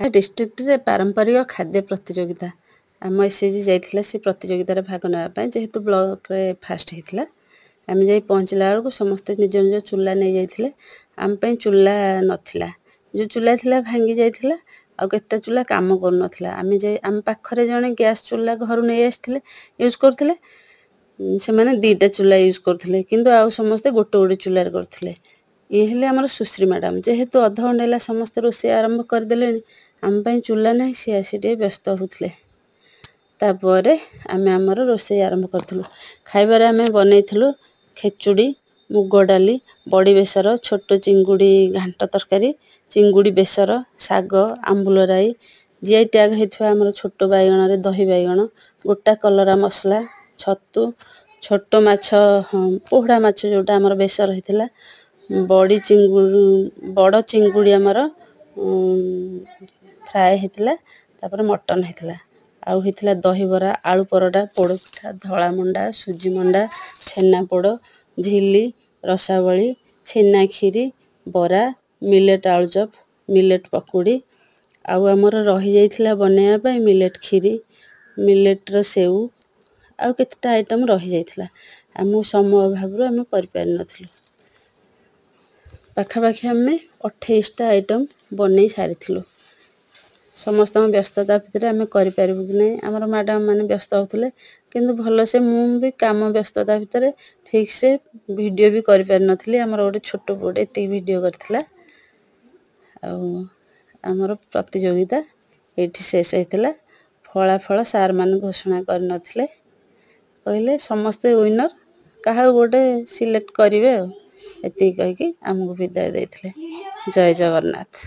District रे पारंपरिक खाद्य प्रतियोगिता आम एसएचजी जाइथिला से प्रतियोगितार भाग नेबा जेहेतु ब्लॉक रे फास्ट हेतिला आम जाई पहुँचला बेलू समस्ते निज निज चूल्हा नहीं जाइथिले आम पे चूल्हा नथिला जो चूल्हा थिला भांगी जाइथिला आ केटा चूल्हा काम कर नथिला आम पाखरे जने गैस चूल्हा घर नहीं आसथिले यूज करथिले से माने दीटा चूल्हा यूज करथिले किंतु आ समस्ते गोटे गोटे चूल्हा करथिले ये हेले हमर सुश्री मैडम जेहेतु अध घंटा समस्त रोषे आरंभ करदे आम चूल्हा ना सी आसी व्यस्त होते तापर आम आमर रोषे आरंभ करूँ खाइबार आम बनईलु खेचुड़ी मुग डाली बड़ी बेसर छोट चिंगुड़ी घांट तरकारी चिंगुड़ी बेसर साग आंबुल राई जीआई टैग होता आमर छोट बैगण रे दही बैगण गोटा कलरा मसला छतु छोट माछ पोहड़ा माछ जोटा आमर बेसर होता बड़ी चिंगुड़ी बड़ चिंगुड़ी आमर फ्राए होता तापर मटन होता आउ होता दही बरा आलू परोटा पोड़ पिठा धला मंडा सुजी मंडा छेना पोड़ झिली रसावली छेना खीरी बरा मिलेट आलूचप मिलेट पकुड़ी आउ आमर रही जाइथिला बनैया मिलेट खीरी मिलेट सेऊ आउ केतेटा आइटम रही जाइथिला आम समय अभाव आम कर पारि नथिलु पाखापाखि आम 28टा आइटम बनई सारी समस्त व्यस्तता भितर आम करूँ कि नहीं आमर मैडम मैंने व्यस्त होते किंतु भल से भी काम व्यस्तता भितर ठीक से वीडियो भी कर पारि नथिली आमर गोटे छोट पुटे एति वीडियो करथिला आमर प्रतियोगिता एठी शेष होता फलाफल सार मान घोषणा कर नथिले कहले समस्ते विनर कहा गोटे सिलेक्ट करेंगे एति कहीकि आमको विदाय देते जय जगन्नाथ।